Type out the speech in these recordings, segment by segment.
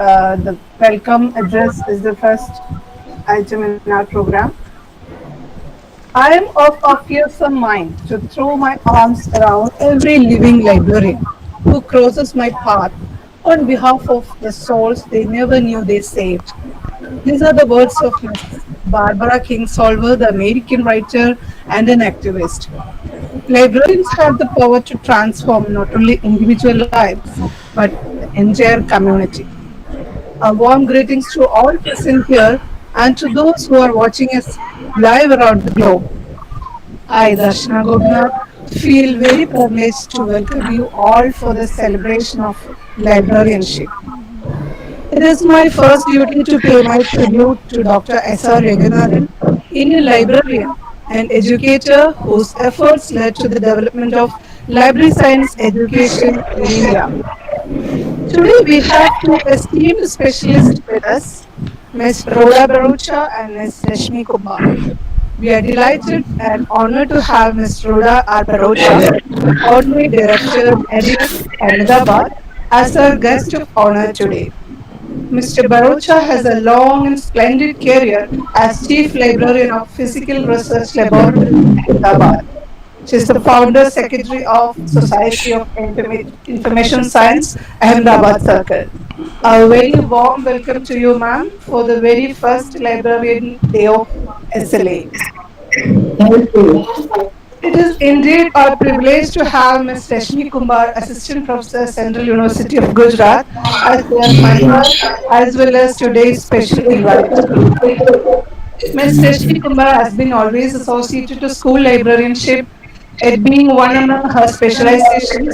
The welcome address is the first item in our program. I am of a fearsome mind to throw my arms around every living librarian who crosses my path on behalf of the souls they never knew they saved. These are the words of Miss Barbara Kingsolver, the American writer and an activist. Librarians have the power to transform not only individual lives but the entire community. A warm greetings to all present here and to those who are watching us live around the globe. I, Darshana Gopinath, feel very privileged to welcome you all for the celebration of librarianship. It is my first duty to pay my tribute to Dr. S.R. Reganathan, Indian librarian and educator whose efforts led to the development of library science education in India. Today we have two esteemed specialists with us, Ms. Rhoda Barucha and Ms. Rashmi Kumar. We are delighted and honored to have Ms. Rhoda R. Barocha, Honorary Director, NS Ahmedabad, as our guest of honor today. Mr. Barocha has a long and splendid career as Chief Librarian of Physical Research Laboratory, Ahmedabad. She is the founder secretary of Society of Information Science, Ahmedabad Circle. A very warm welcome to you, ma'am, for the very first Librarian Day of SLA. Thank you. It is indeed our privilege to have Ms. Rashmi Kumar, Assistant Professor, Central University of Gujarat, as their mentor, as well as today's special invite. Ms. Rashmi Kumar has been always associated to school librarianship, it being one among her specializations.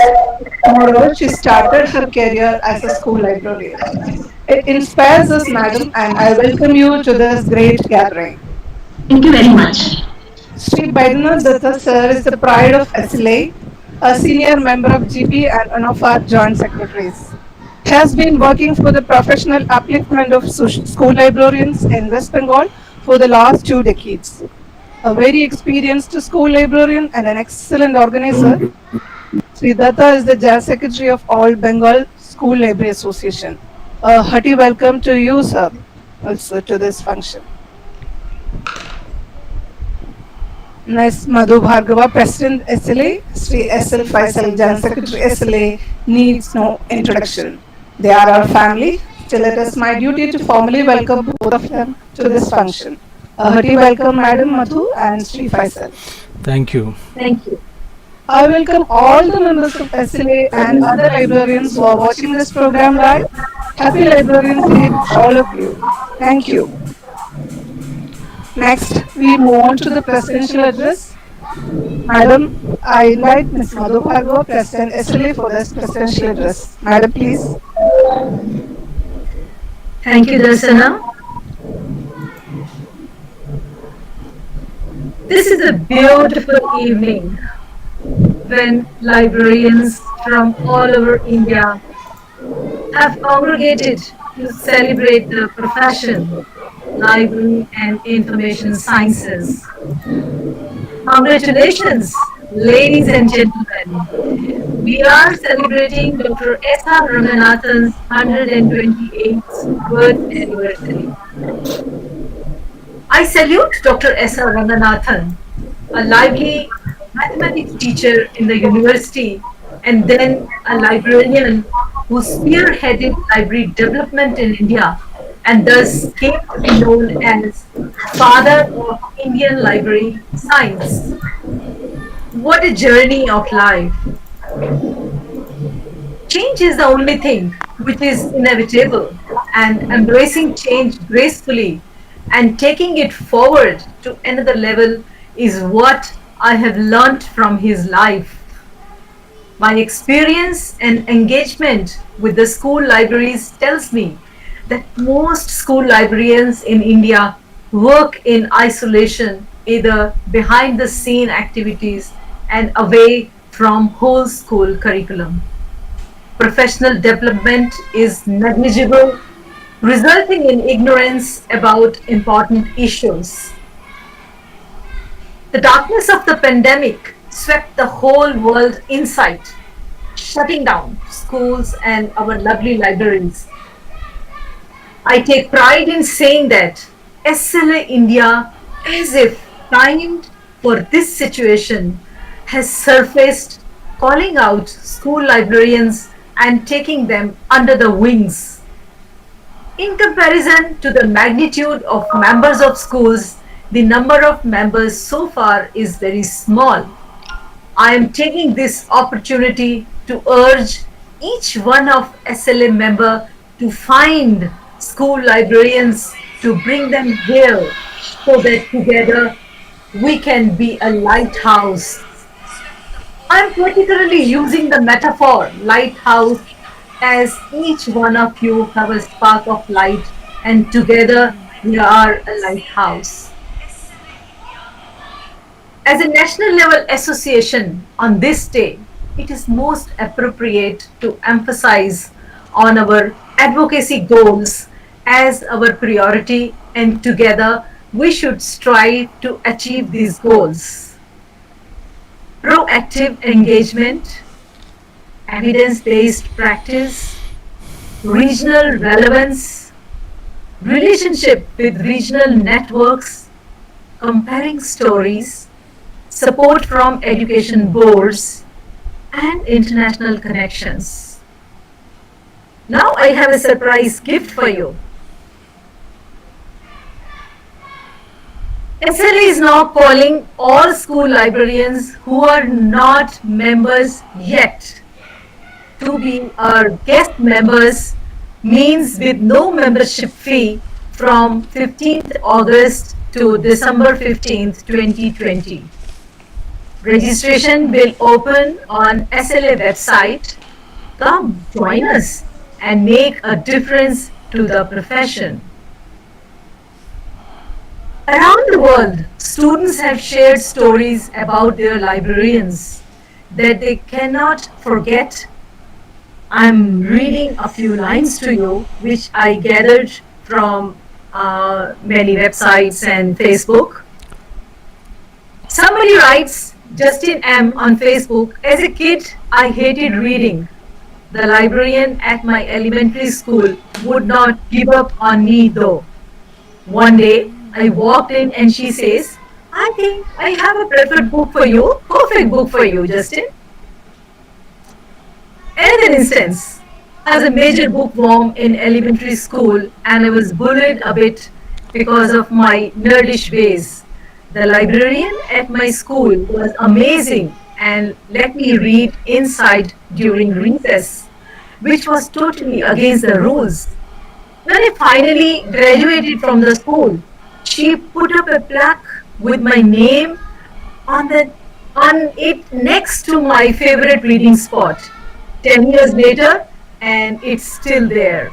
Moreover, she started her career as a school librarian. It inspires us, madam, and I welcome you to this great gathering. Thank you very much. Sri Baidyanath Datta sir is the pride of SLA, a senior member of GP and one of our joint secretaries. He has been working for the professional upliftment of school librarians in West Bengal for the last 2 decades. A very experienced school librarian and an excellent organizer, Sri Datta is the General Secretary of All Bengal School Library Association. A hearty welcome to you, sir, also to this function. Nice Madhu Bhargava, President SLA, Sri SL Faisal, General Secretary SLA, needs no introduction. They are our family. Still, it is my duty to formally welcome both of them to this function. A hearty welcome, Madam Madhu and Sri Faisal. Thank you. Thank you. I welcome all the members of SLA and other librarians who are watching this program live. Happy Librarians Day to all of you. Thank you. Next, we move on to the presidential address. Madam, I invite Ms. Madhu Bhargava, President SLA, for this presidential address. Madam, please. Thank you, Darsana. This is a beautiful evening when librarians from all over India have congregated to celebrate the profession, library and information sciences. Congratulations, ladies and gentlemen. We are celebrating Dr. S.R. Ramanathan's 128th birth anniversary. I salute Dr. S.R. Ramanathan, a lively mathematics teacher in the university and then a librarian who spearheaded library development in India and thus came to be known as father of Indian library science. What a journey of life. Change is the only thing which is inevitable, and embracing change gracefully and taking it forward to another level is what I have learnt from his life. My experience and engagement with the school libraries tells me that most school librarians in India work in isolation, either behind the scene activities and away from whole school curriculum. Professional development is negligible, resulting in ignorance about important issues. The darkness of the pandemic swept the whole world inside, shutting down schools and our lovely libraries. I take pride in saying that SLA India, as if timed for this situation, has surfaced, calling out school librarians and taking them under the wings. In comparison to the magnitude of members of schools, the number of members so far is very small. I am taking this opportunity to urge each one of SLA member to find school librarians to bring them here so that together we can be a lighthouse. I'm particularly using the metaphor lighthouse as each one of you have a spark of light and together we are a lighthouse. As a national level association on this day, it is most appropriate to emphasize on our advocacy goals as our priority, and together we should strive to achieve these goals. Proactive engagement, evidence based practice, regional relevance, relationship with regional networks, comparing stories, support from education boards, and international connections. Now I have a surprise gift for you. SLA is now calling all school librarians who are not members yet to be our guest members, means with no membership fee from 15th August to December 15th, 2020. Registration will open on SLA website. Come join us and make a difference to the profession. Around the world, students have shared stories about their librarians that they cannot forget. I'm reading a few lines to you, which I gathered from many websites and Facebook. Somebody writes, Justin M. on Facebook, as a kid, I hated reading. The librarian at my elementary school would not give up on me though. One day, I walked in and she says, I think I have a preferred book for you, perfect book for you, Justin. Another instance, I was a major bookworm in elementary school and I was bullied a bit because of my nerdish ways. The librarian at my school was amazing and let me read inside during recess, which was totally against the rules. When I finally graduated from the school, she put up a plaque with my name on it next to my favorite reading spot. 10 years later, and it's still there.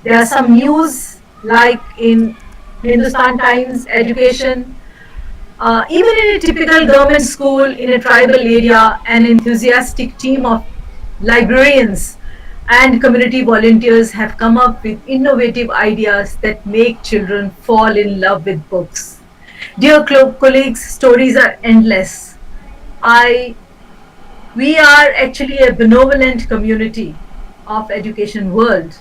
There are some news like in Hindustan Times, education. Even in a typical government school in a tribal area, an enthusiastic team of librarians and community volunteers have come up with innovative ideas that make children fall in love with books. Dear colleagues, stories are endless. I We are actually a benevolent community of education world.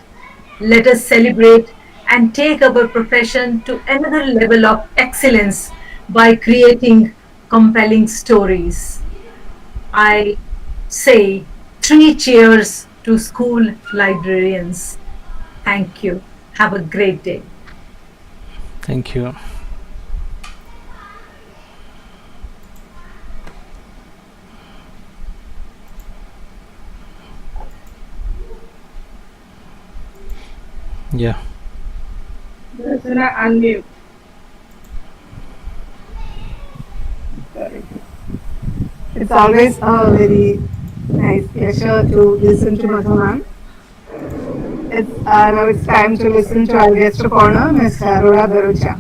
Let us celebrate and take our profession to another level of excellence by creating compelling stories. I say three cheers to school librarians. Thank you. Have a great day. Thank you. Yeah. Darshana, unmute. Sorry. It's always a very nice pleasure to listen to Madhu ma'am. Now it's time to listen to our guest of honor, Ms. Aurora Barucha.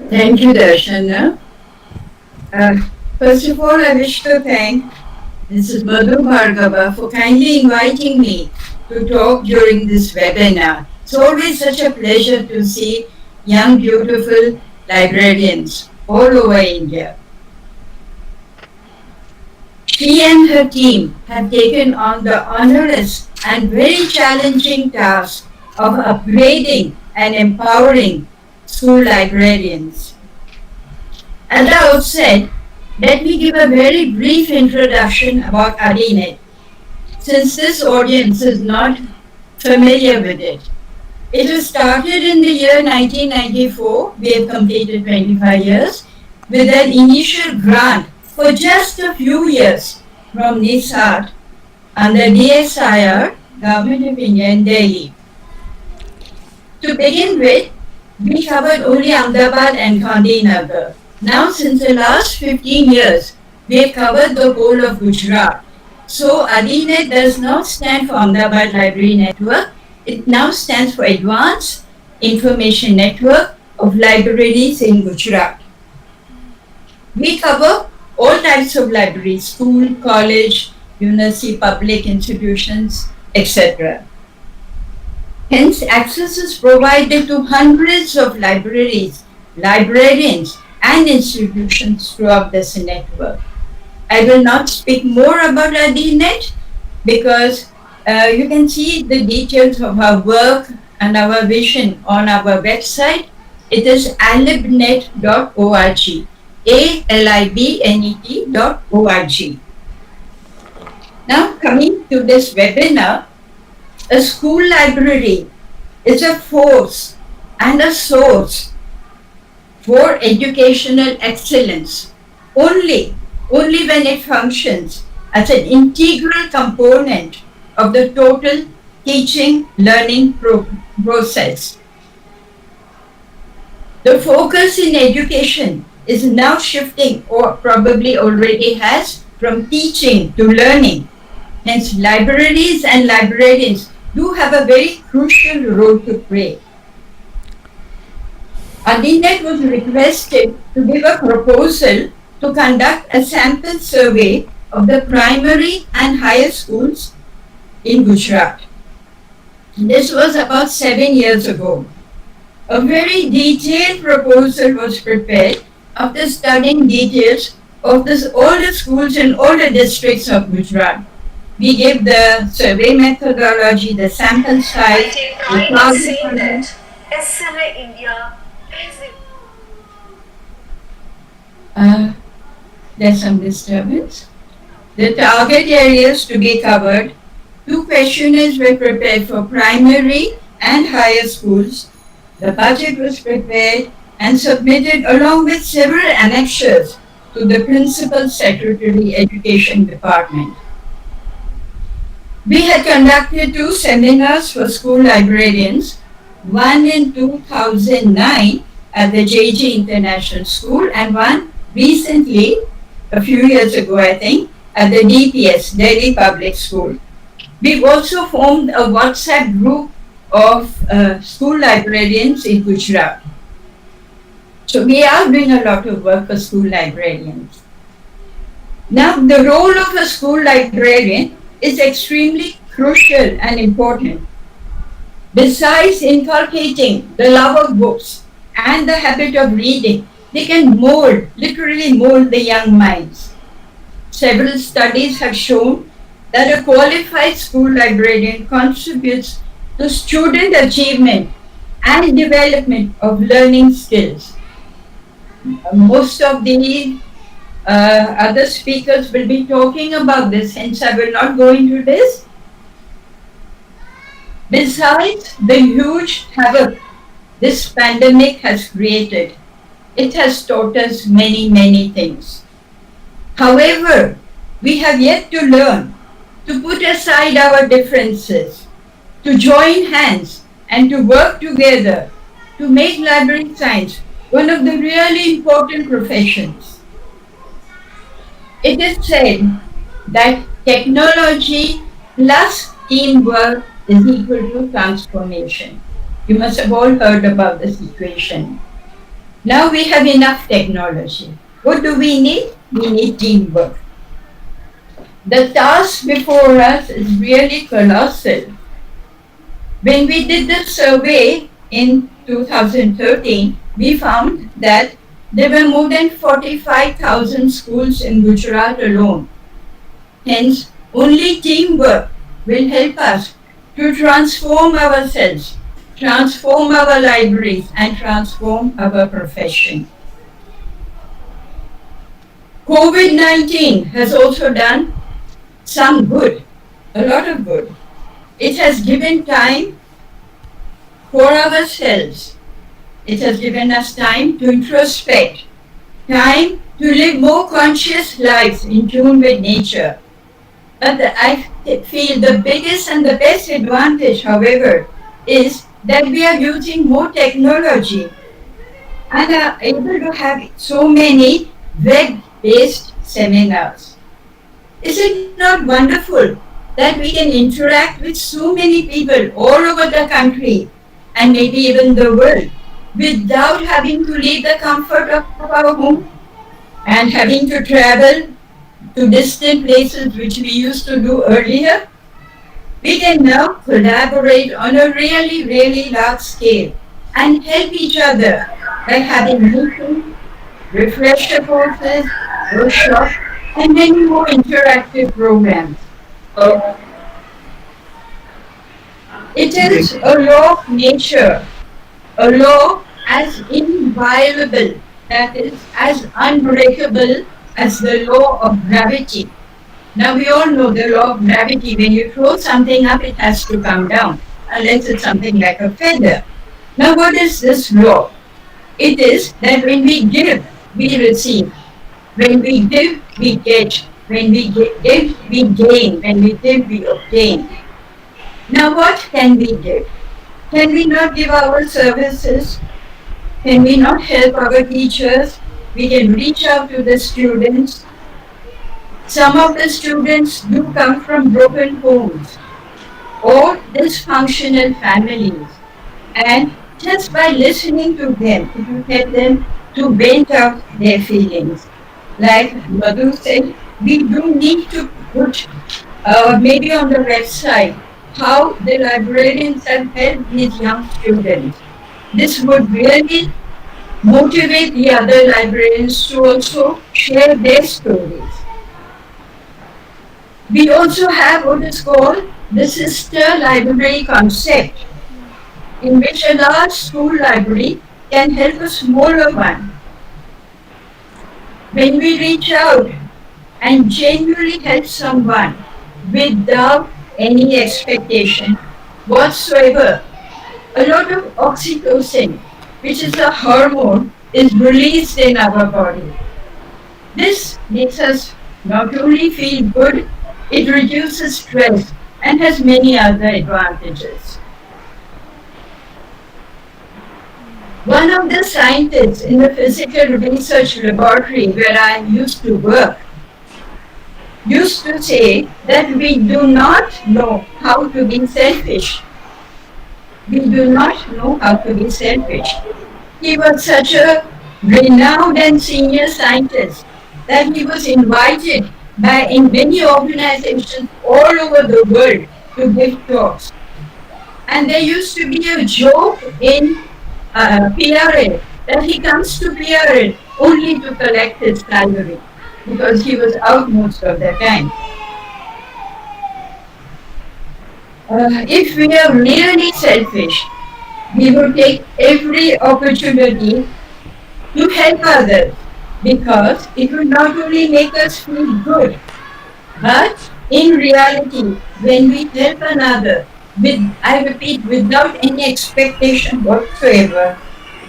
Thank you, Darshana. Uh, First of all, I wish to thank Mrs. Madhu Bhargava for kindly inviting me to talk during this webinar. It's always such a pleasure to see young, beautiful librarians all over India. She and her team have taken on the onerous and very challenging task of upgrading and empowering school librarians. At the outset, let me give a very brief introduction about ADINET, since this audience is not familiar with it. It was started in the year 1994. We have completed 25 years with an initial grant for just a few years from NISAT under DSIR, Government of India in Delhi. To begin with, we covered only Ahmedabad and Gandhinagar. Now, since the last 15 years, we have covered the whole of Gujarat. So, ADINET does not stand for Ahmedabad Library Network. It now stands for Advanced Information Network of Libraries in Gujarat. We cover all types of libraries, school, college, university, public institutions, etc. Hence, access is provided to hundreds of libraries, librarians, and institutions throughout this network. I will not speak more about ADINET because you can see the details of our work and our vision on our website. It is alibnet.org, alibnet.org. Now, coming to this webinar, a school library is a force and a source for educational excellence only when it functions as an integral component of the total teaching learning process. The focus in education is now shifting, or probably already has, from teaching to learning. Hence, libraries and librarians do have a very crucial role to play. ADINET was requested to give a proposal to conduct a sample survey of the primary and higher schools in Gujarat. This was about 7 years ago. A very detailed proposal was prepared after studying details of all the schools in all the districts of Gujarat. We gave the survey methodology, the sample size, the target content. SLA India is There's some disturbance. The target areas to be covered. 2 questionnaires were prepared for primary and higher schools. The budget was prepared and submitted along with several annexures to the Principal Secretary Education Department. We had conducted 2 seminars for school librarians, one in 2009 at the JJ International School and one recently, a few years ago I think, at the DPS, Delhi Public School. We've also formed a WhatsApp group of school librarians in Gujarat. So we are doing a lot of work for school librarians. Now, the role of a school librarian is extremely crucial and important. Besides inculcating the love of books and the habit of reading, they can literally mold the young minds. Several studies have shown that a qualified school librarian contributes to student achievement and development of learning skills. Most of the other speakers will be talking about this, hence I will not go into this. Besides the huge havoc this pandemic has created, it has taught us many, many things. However, we have yet to learn to put aside our differences, to join hands and to work together to make library science one of the really important professions. It is said that technology plus teamwork is equal to transformation. You must have all heard about this equation. Now we have enough technology. What do we need? We need teamwork. The task before us is really colossal. When we did the survey in 2013, we found that there were more than 45,000 schools in Gujarat alone. Hence, only teamwork will help us to transform ourselves, transform our libraries, and transform our profession. COVID-19 has also done some good, a lot of good. It has given time for ourselves. It has given us time to introspect, time to live more conscious lives in tune with nature. But I feel the biggest and the best advantage, however, is that we are using more technology and are able to have so many web-based seminars. Is it not wonderful that we can interact with so many people all over the country and maybe even the world without having to leave the comfort of our home and having to travel to distant places which we used to do earlier? We can now collaborate on a really, really large scale and help each other by having meetings, refresher courses, workshops, and many more interactive programs. It is a law of nature, a law as inviolable, that is, as unbreakable as the law of gravity. Now we all know the law of gravity. When you throw something up, it has to come down, unless it's something like a feather. Now what is this law? It is that when we give, we receive. When we give, we get. When we give, we gain. When we give, we obtain. Now what can we give? Can we not give our services? Can we not help our teachers? We can reach out to the students. Some of the students do come from broken homes or dysfunctional families. And just by listening to them, it will help them to vent out their feelings. Like Madhu said, we do need to put maybe on the website how the librarians have helped these young students. This would really motivate the other librarians to also share their stories. We also have what is called the sister library concept, in which a large school library can help a smaller one. When we reach out and genuinely help someone without any expectation whatsoever, a lot of oxytocin, which is a hormone, is released in our body. This makes us not only feel good, it reduces stress and has many other advantages. One of the scientists in the physical research laboratory where I used to work used to say that we do not know how to be selfish. We do not know how to be selfish. He was such a renowned and senior scientist that he was invited in many organizations all over the world to give talks. And there used to be a joke in PRL that he comes to PRL only to collect his salary because he was out most of the time. If we are really selfish, we will take every opportunity to help others because it will not only make us feel good, but in reality, when we help another, I repeat, without any expectation whatsoever,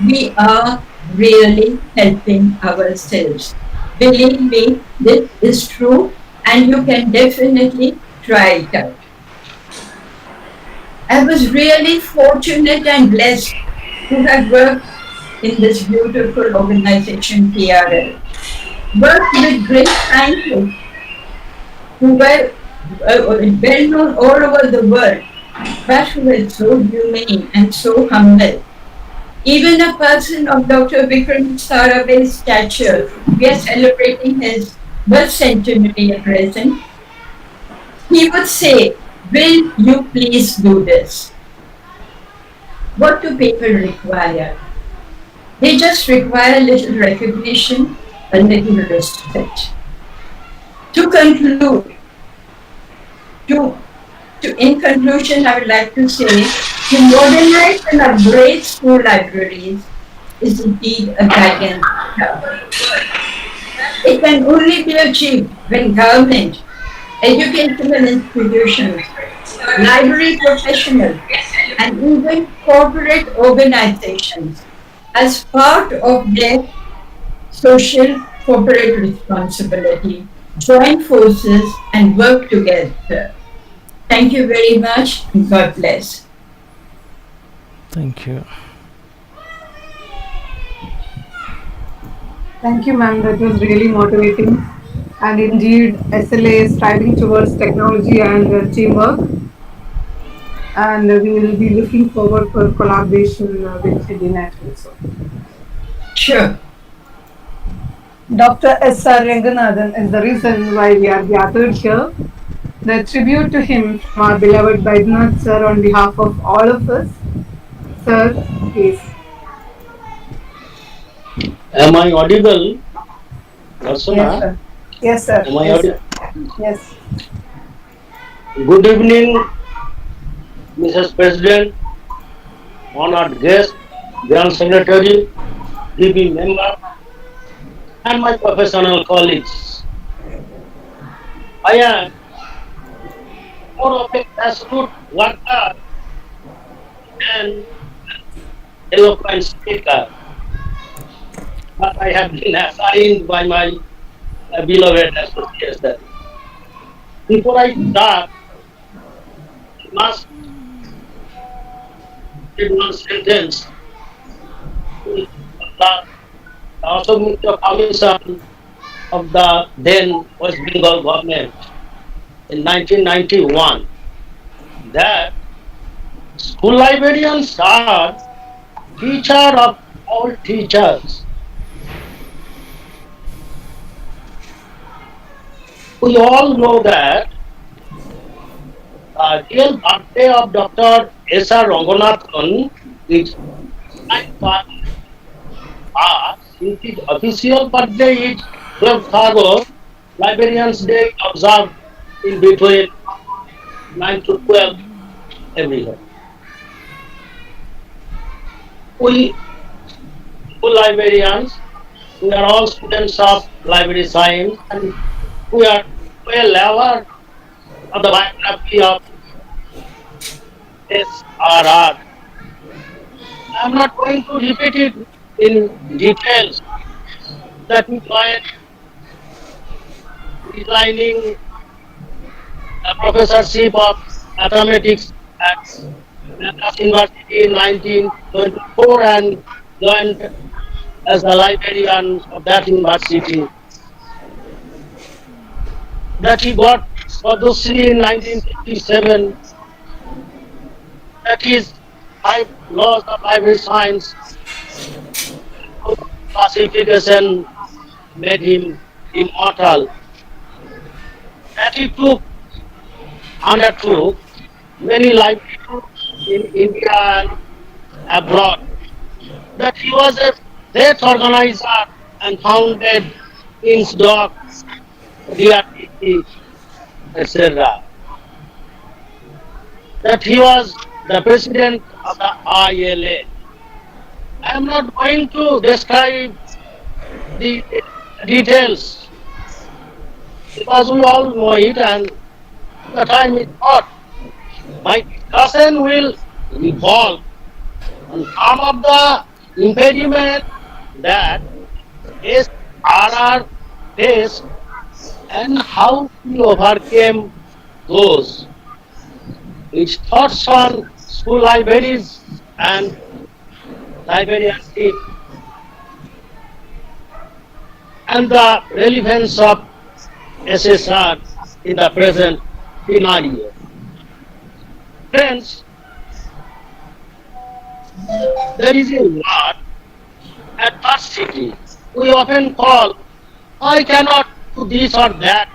we are really helping ourselves. Believe me, this is true, and you can definitely try it out. I was really fortunate and blessed to have worked in this beautiful organization, PRL. Worked with great scientists who were well known all over the world, but who were so humane and so humble. Even a person of Dr. Vikram Sarabhai's stature, we are celebrating his birth centenary at present, he would say, "Will you please do this?" What do people require? They just require a little recognition, a little respect. To conclude, to In conclusion, I would like to say to modernize and upgrade school libraries is indeed a gigantic task. It can only be achieved when government, educational institutions, library professionals, and even corporate organizations, as part of their social corporate responsibility, join forces and work together. Thank you very much and God bless. Thank you. Thank you, ma'am. That was really motivating. And indeed, SLA is striving towards technology and teamwork. And we will be looking forward for collaboration with Edinet also. Sure. Dr. S.R. Ranganathan is the reason why we are gathered here. The tribute to him from our beloved Vaidnath sir on behalf of all of us. Sir, please. Am I audible, Yes, Varsana? sir. Yes, sir. Am I Yes, sir. audible? Yes. Good evening, Mrs. President, honored guest, Grand Secretary, DB member, and my professional colleagues. I am more of a grassroots worker and eloquent speaker, but I have been assigned by my beloved association. Before I start, I must read one sentence to the Associate Commission of the then West Bengal government in 1991 that school librarians are teacher of all teachers. We all know that the real birthday of Dr. S.R. Ranganathan is 9th March. His official birthday is 12th August. Librarians Day observed in between 9 to 12 every year. We school librarians, we are all students of library science and we are well aware of the biography of SRR. I am not going to repeat it in details that we joined designing a professorship of mathematics at Madras University in 1924 and joined as the librarian of that university. That he got Padma in 1957. That his 5 laws of library science classification made him immortal. That he undertook many library tours in India and abroad. That he was a great organizer and founded INSDOC, DRTC, etc. That he was the president of the ILA. I am not going to describe the details because we all know it and the time is short. My discussion will revolve on some of the impediment that SRR faced and how he overcame those. His thoughts on school libraries and librarianship and the relevance of SSR in the present scenario. Friends, there is a word adversity. We often call, I cannot do this or that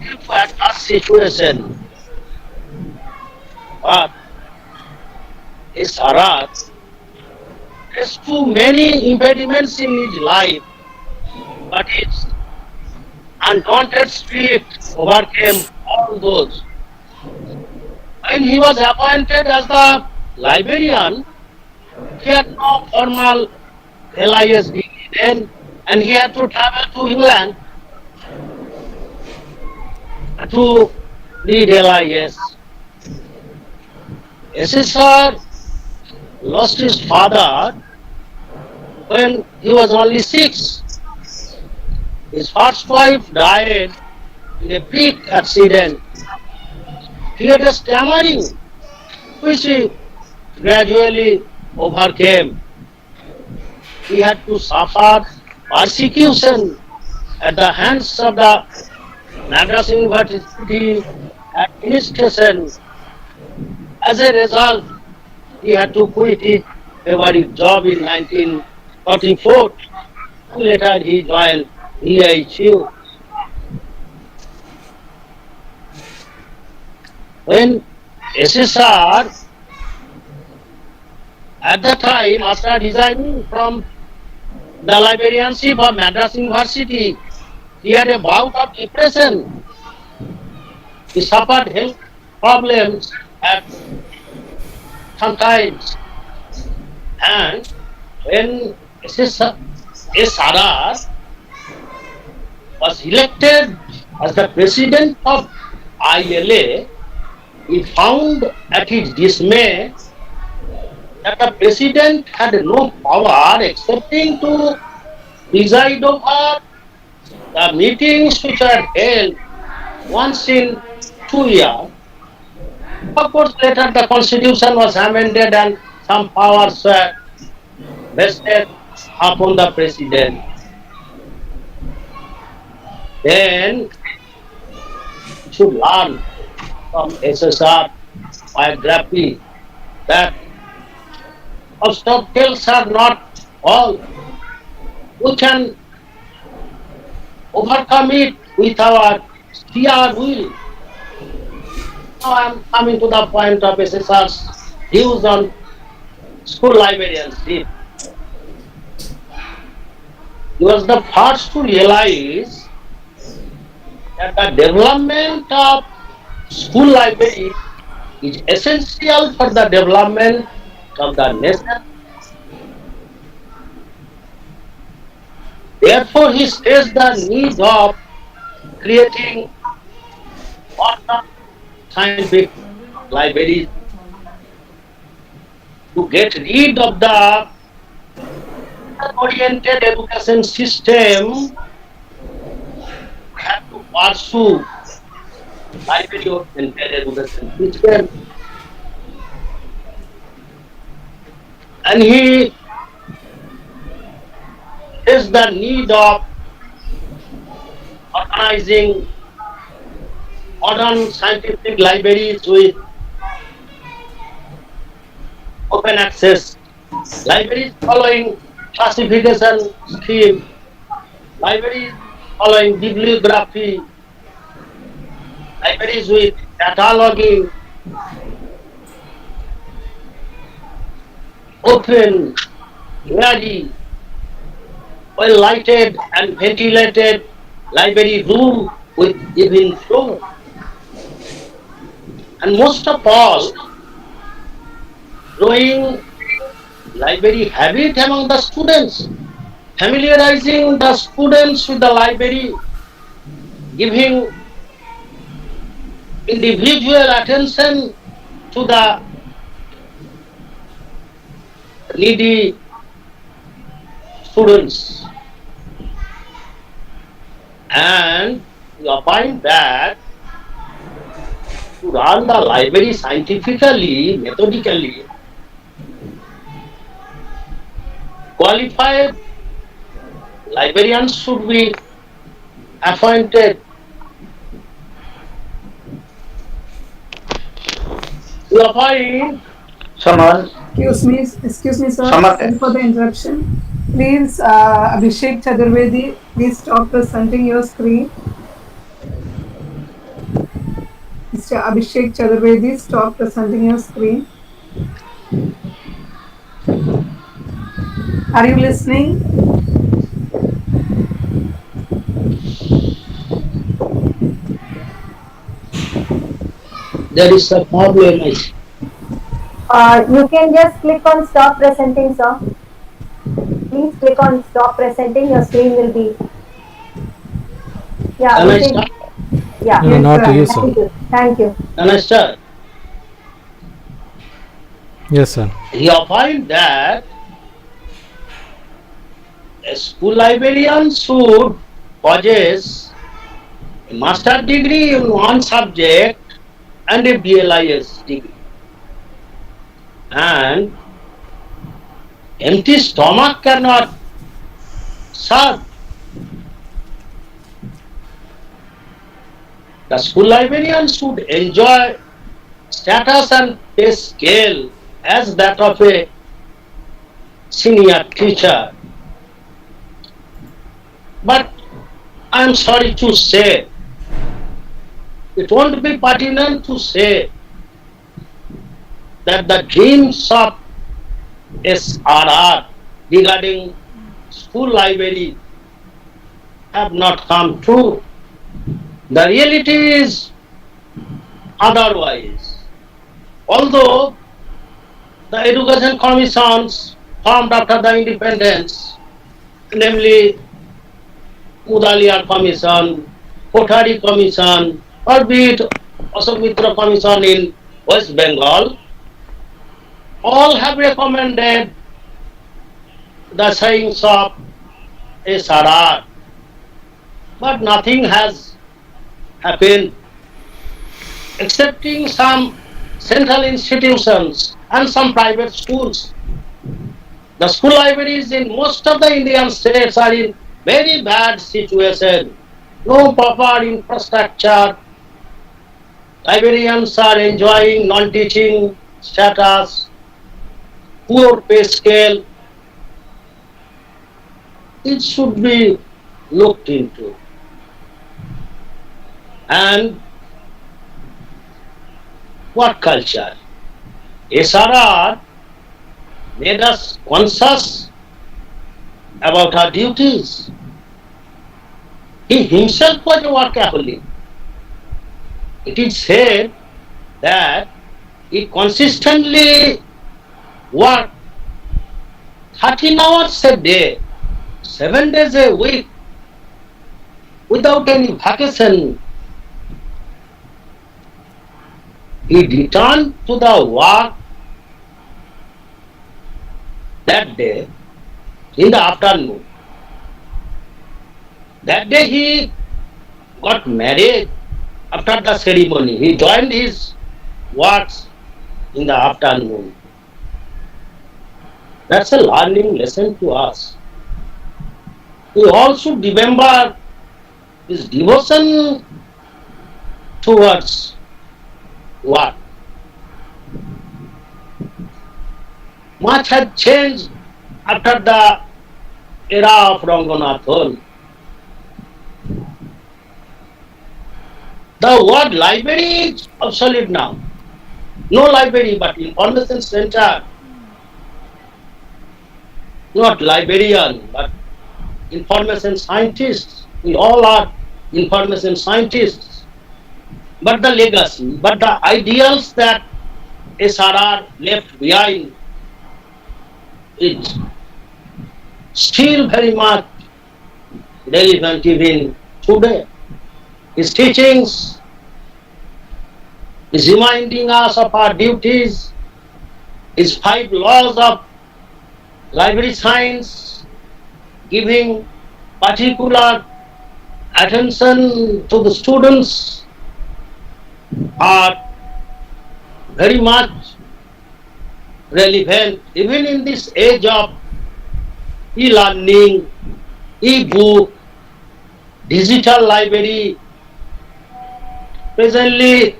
due to adverse situation. But SRR has too many impediments in his life, but his undaunted spirit overcame all those. When he was appointed as the librarian, he had no formal LIS degree then, and he had to travel to England to read LIS. SSR lost his father when he was only 6. His first wife died in a big accident. He had a stammering, which he gradually overcame. He had to suffer persecution at the hands of the Madras University administration. As a result, he had to quit his favorite job in 1944. Later he joined EIHU. When SSR, at the time, after resigning from the librarianship of Madras University, he had a bout of depression. He suffered health problems at sometimes. And when SRR was elected as the president of ILA, he found at his dismay that the president had no power excepting to preside over the meetings which are held once in 2 years. Of course, later the constitution was amended and some powers were vested upon the president. Then you should learn from SSR biography that obstacles are not all. We can overcome it with our sheer will. Now I am coming to the point of SSR's views on school librarianship. He was the first to realize that the development of school library is essential for the development of the nation. Therefore, he stressed the need of creating modern scientific libraries to get rid of the oriented education system. We have to pursue library oriented education system. And he is the need of organizing modern scientific libraries with open access libraries following classification scheme, libraries following bibliography, libraries with cataloging, open, airy, well lighted and ventilated library room with even floor. And most of all, growing library habit among the students, familiarizing the students with the library, giving individual attention to the needy students. And you find that to run the library scientifically, methodically, qualified librarians should be appointed. You appoint someone. Excuse me, sir. Summer. Sorry for the interruption. Please, Abhishek Chaturvedi, please stop presenting your screen. Mr. Abhishek Chaturvedi, stop presenting your screen. Are you listening? there is a problem. You can just click on stop presenting, sir. Please click on stop presenting. Your screen will be. Yeah, Can we I can. start? Yeah. No, Yes, not sir. you, Yes. sir. Thank you. Thank you. Can I start? Yes, sir. You find that a school librarian should possess a master degree in one subject and a BLIS degree. And empty stomach cannot serve. The school librarian should enjoy status and pay scale as that of a senior teacher. But I am sorry to say, it won't be pertinent to say that the dreams of SRR regarding school library have not come true. The reality is otherwise. Although the education commissions formed after the independence, namely Mudaliar Commission, Kothari Commission, or be it Ashok Mitra Commission in West Bengal, all have recommended the sayings of SRR, but nothing has happened excepting some central institutions and some private schools. The school libraries in most of the Indian states are in very bad situation. No proper infrastructure. Librarians are enjoying non-teaching status, poor pay scale. It should be looked into. And what culture? SRR made us conscious about our duties. He himself was a workaholic. It is said that he consistently worked 13 hours a day, 7 days a week, without any vacation. He returned to the work that day in the afternoon. That day he got married after the ceremony. He joined his works in the afternoon. That's a learning lesson to us. We all should remember his devotion towards work. Much had changed after the era of Ranganathon. The word library is obsolete now. No library but information center. Not librarian but information scientists. We all are information scientists. But the legacy, but the ideals that SRR left behind is still very much relevant even today. His teachings is reminding us of our duties. His 5 laws of library science, giving particular attention to the students, are very much relevant even in this age of e-learning, e-book, digital library. Presently,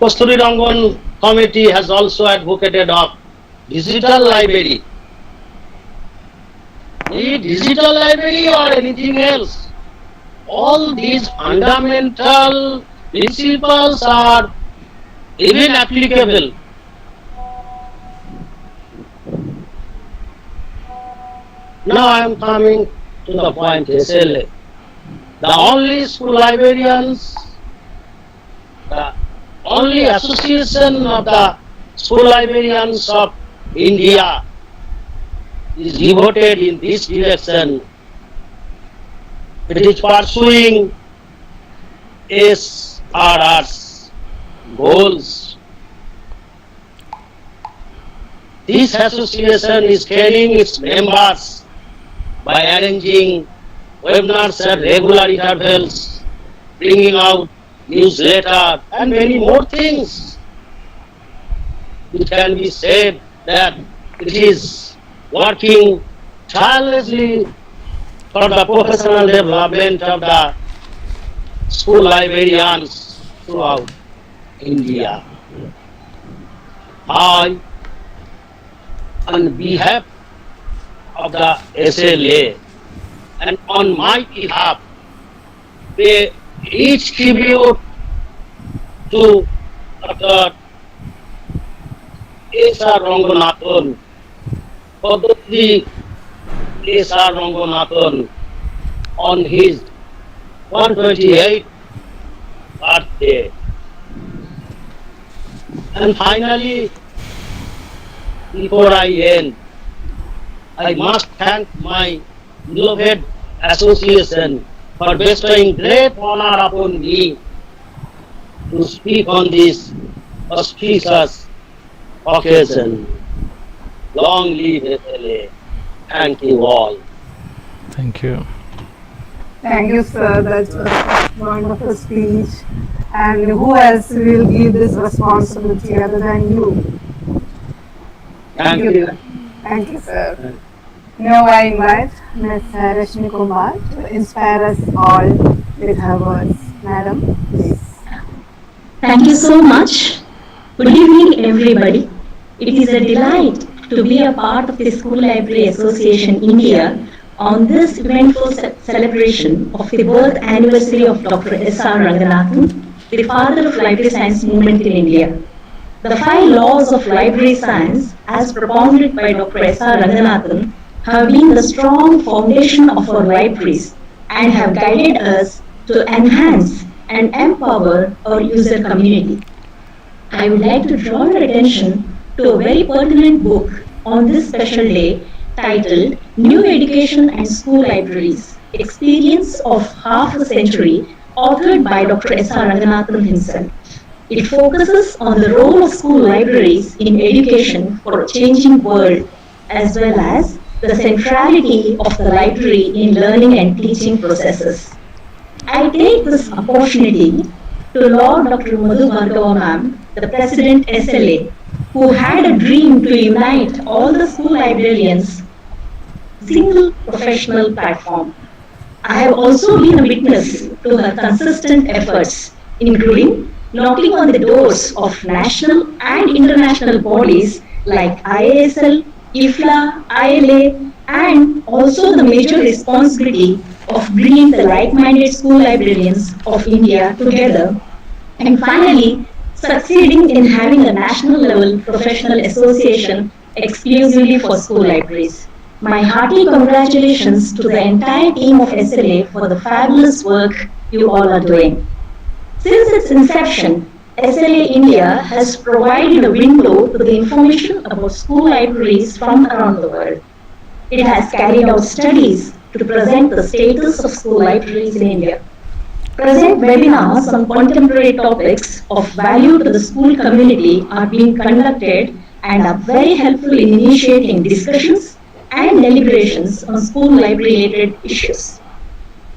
Kasturi Rangan committee has also advocated of digital library. Be it digital library or anything else, all these fundamental principles are even applicable. Now I am coming to the point, SLA. The only school librarians, the only Association of the School Librarians of India is devoted in this direction. It is pursuing SRR's goals. This association is training its members by arranging webinars at regular intervals, bringing out newsletter and many more things. It can be said that it is working tirelessly for the professional development of the school librarians throughout India. I, on behalf of the SLA and on my behalf, pay each tribute to Dr. S.R. Ranganathan, Padmatri S.R. Ranganathan, on his 128th birthday. And finally, before I end, I must thank my beloved association for bestowing great honor upon me to speak on this auspicious occasion. Long live SLA. Thank you all. Thank you. Thank you, sir. That was a wonderful speech. And who else will give this responsibility other than you? Thank you. Thank you, sir. Now I invite Ms. Rashmi Kumar to inspire us all with her words. Madam, please. Thank you so much. Good evening, everybody. It is a delight to be a part of the School Library Association India on this eventful celebration of the birth anniversary of Dr. S.R. Ranganathan, the father of library science movement in India. The 5 laws of library science, as propounded by Dr. S.R. Ranganathan, have been the strong foundation of our libraries and have guided us to enhance and empower our user community. I would like to draw your attention to a very pertinent book on this special day titled New Education and School Libraries, Experience of Half a Century, authored by Dr. S.R. Ranganathan himself. It focuses on the role of school libraries in education for a changing world, as well as the centrality of the library in learning and teaching processes. I take this opportunity to laud Dr. Madhu Bhargava ma'am, the President SLA, who had a dream to unite all the school librarians in a single professional platform. I have also been a witness to her consistent efforts, including knocking on the doors of national and international bodies like IASL, IFLA, ILA, and also the major responsibility of bringing the like-minded school librarians of India together, and finally succeeding in having a national level professional association exclusively for school libraries. My hearty congratulations to the entire team of SLA for the fabulous work you all are doing. Since its inception, SLA India has provided a window to the information about school libraries from around the world. It has carried out studies to present the status of school libraries in India. Present webinars on contemporary topics of value to the school community are being conducted and are very helpful in initiating discussions and deliberations on school library related issues.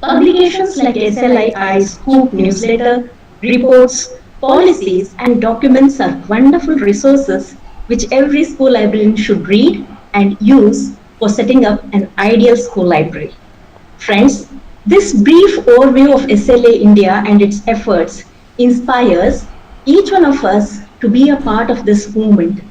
Publications like SLI, Scoop newsletter, reports, policies, and documents are wonderful resources which every school librarian should read and use for setting up an ideal school library. Friends, this brief overview of SLA India and its efforts inspires each one of us to be a part of this movement.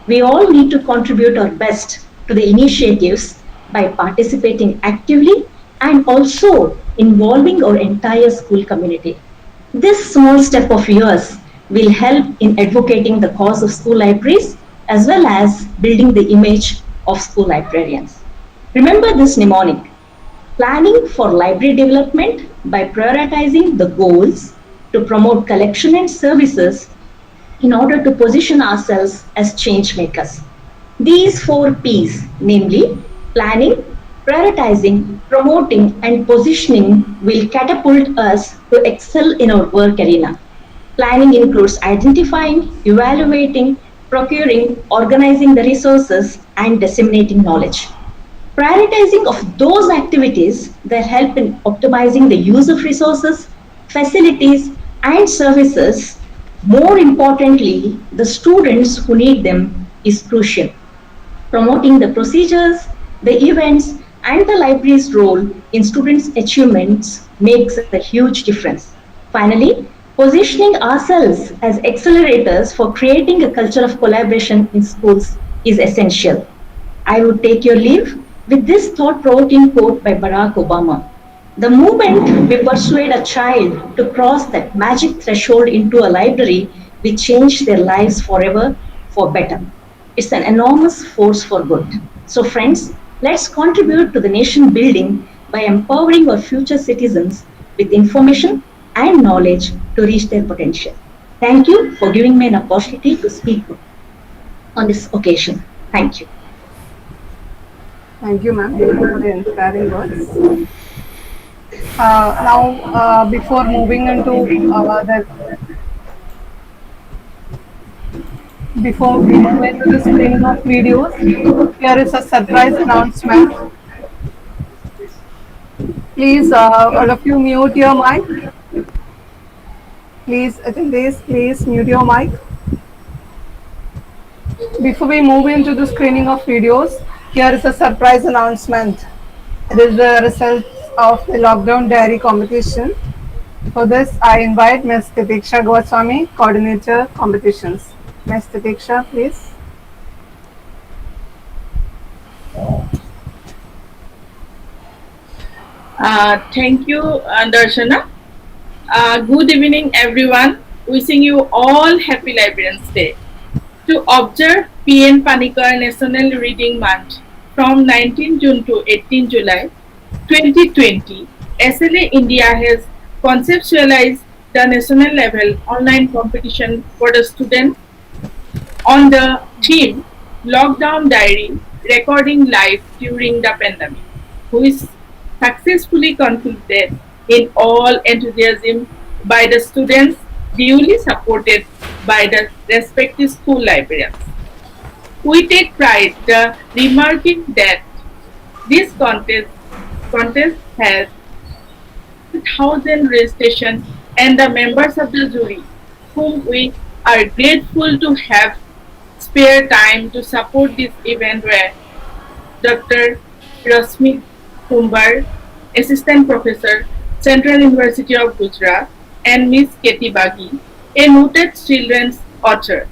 We all need to contribute our best to the initiatives by participating actively and also involving our entire school community. This small step of yours will help in advocating the cause of school libraries as well as building the image of school librarians. Remember this mnemonic: planning for library development by prioritizing the goals to promote collection and services in order to position ourselves as change makers. These four P's, namely planning, prioritizing, promoting, and positioning, will catapult us to excel in our work arena. Planning includes identifying, evaluating, procuring, organizing the resources, and disseminating knowledge. Prioritizing of those activities that help in optimizing the use of resources, facilities, and services. More importantly, the students who need them is crucial. Promoting the procedures, the events, and the library's role in students' achievements makes a huge difference. Finally, positioning ourselves as accelerators for creating a culture of collaboration in schools is essential. I would take your leave with this thought provoking quote by Barack Obama. The moment we persuade a child to cross that magic threshold into a library, we change their lives forever for better. It's an enormous force for good. So, friends, let's contribute to the nation building by empowering our future citizens with information and knowledge to reach their potential. Thank you for giving me an opportunity to speak on this occasion. Thank you. Thank you, ma'am, for the inspiring words. Now, before moving into the before we move into the screening of videos, here is a surprise announcement. Please, all of you mute your mic. Please, attendees, please mute your mic. Before we move into the screening of videos, here is a surprise announcement. It is the results of the lockdown diary competition. For this, I invite Ms. Titiksha Goswami, Coordinator Competitions. Ms. Titiksha, please. Thank you, Darshana. Good evening, everyone. Wishing you all happy Librarians Day. To observe PN Panikkar National Reading Month from 19 June to 18 July 2020, SLA India has conceptualized the national level online competition for the students on the theme Lockdown Diary Recording Life During the Pandemic, which successfully concluded in all enthusiasm by the students, duly supported by the respective school librarians. We take pride in remarking that this contest has 1,000 registrations and the members of the jury, whom we are grateful to have spare time to support this event, were Dr. Rasmik Kumbar, Assistant Professor, Central University of Gujarat, and Miss Katie Bagi, a noted children's author.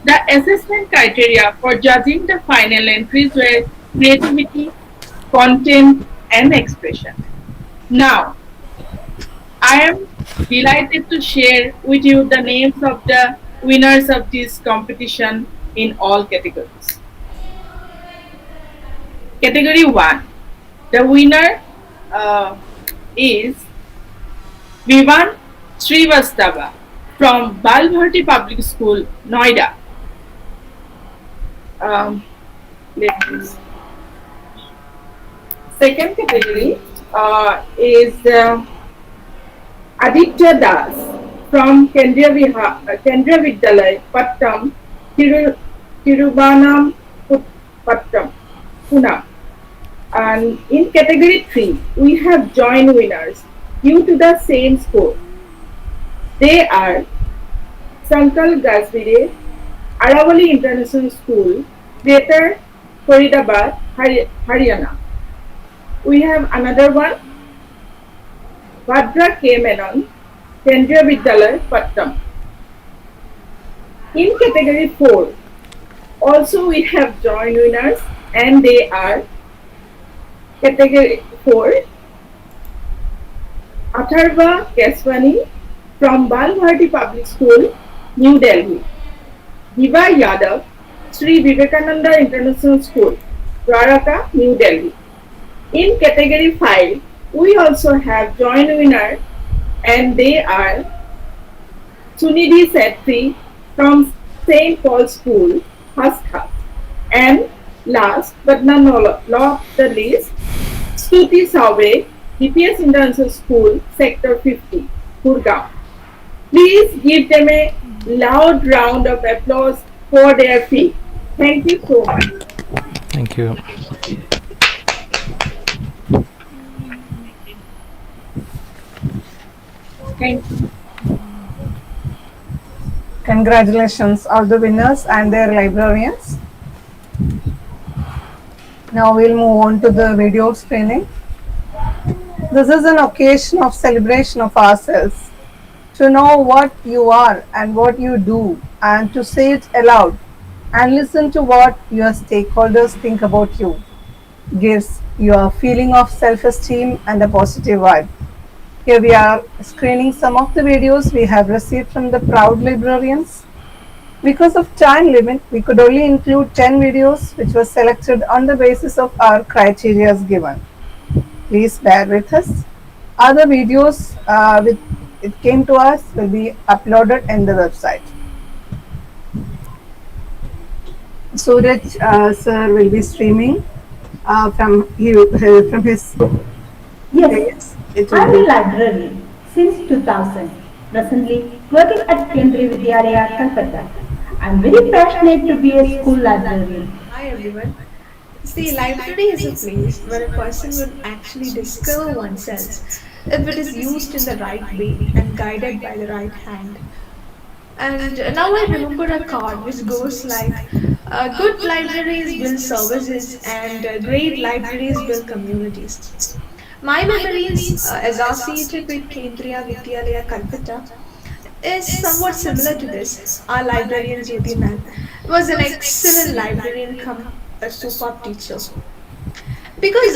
The assessment criteria for judging the final entries were creativity, content, and expression. Now, I am delighted to share with you the names of the winners of this competition in all categories. Category 1. The winner is Vivan Srivastava from Balbharti Public School, Noida. Second category is Aditya Das from Kendriya Vidyalaya, Pattam, Pattam, Pune. And in category 3, we have joint winners due to the same score. They are Sankal Gazbire, Aravali International School, Greater Faridabad, Haryana. We have another one, Bhadra K. Menon, Kendriya Vidyalaya, Pattam. In category 4, also we have joint winners, and they are category 4, Atharva Keswani from Balbharti Public School, New Delhi. Diva Yadav, Sri Vivekananda International School, Dwaraka, New Delhi. In category 5, we also have joint winner, and they are Sunidhi Setri from St. Paul's School, Husk. And last but not the least, Stuti Saube, DPS International School, Sector 50, Gurgaon. Please give them a loud round of applause for their feat. Thank you so much. Thank you. Thank you. Congratulations, all the winners and their librarians. Now we'll move on to the video screening. This is an occasion of celebration of ourselves. To know what you are and what you do, and to say it aloud and listen to what your stakeholders think about you gives you a feeling of self-esteem and a positive vibe. Here we are screening some of the videos we have received from the proud librarians. Because of time limit, we could only include 10 videos which were selected on the basis of our criteria given. Please bear with us. Other videos with it came to us will be uploaded in the website. Suraj sir will be streaming from his Yes, it I'm will a be librarian since 2000, presently working at Kendriya Vidyalaya, Calcutta. I'm very passionate to be a school librarian. Hi everyone. See, library is a place where a person will actually discover oneself if it is used in the right way and guided by the right hand. And now I remember a card which goes like good libraries build services and great libraries build communities. My memories associated with Kendriya Vidyalaya Kalpata is somewhat similar to this. Our librarian Jyoti ma'am was an excellent librarian come a superb teacher because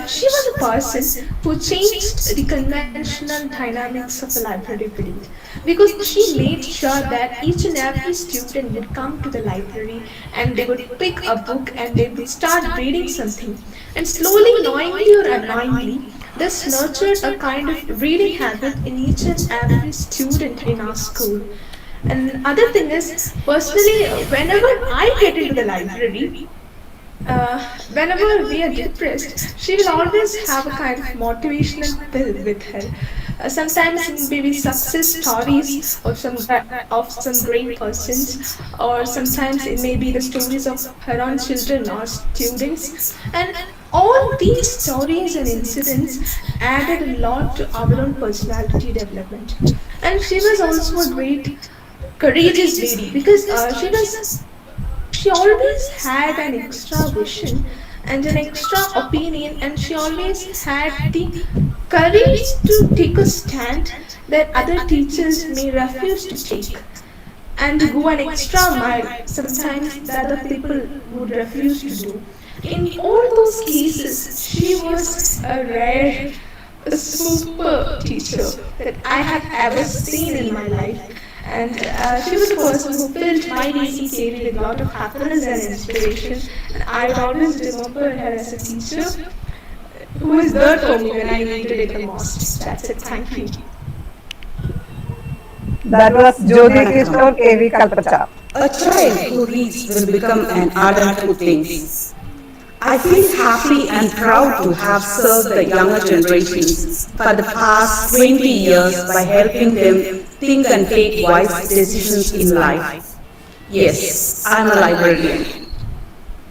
she was a person who changed the conventional dynamics of a library building because she made sure that each and every student would come to the library and they would pick a book and they would start reading something, and slowly, knowingly or unknowingly, this nurtured a kind of reading habit in each and every student in our school. And other thing is, personally, whenever I get into the library, whenever we are depressed, she will always have a kind of motivational pill with her. Sometimes it may be success stories of some great persons, or sometimes it may be the stories of her own children or students, and all these stories and incidents added a lot to our own personality development. And she was also a great courageous lady because she always had an extra vision and an extra opinion, and she always had the courage to take a stand that other teachers may refuse to take, and to go an extra mile sometimes that other people would refuse to do. In all those cases, she was a rare, a super teacher that I have ever seen in my life. And she was a person who filled my days in KV with a lot of happiness and inspiration. And I would always remember her as a teacher who was there for me when I needed it the most. That's it. Thank you. that was Jyoti Kishore KV Kalpata. A child who reads will become an adult who thinks. I feel happy and proud to have served the younger generations for the past 20 years by helping them think and take wise decisions in life. Yes, I'm a librarian.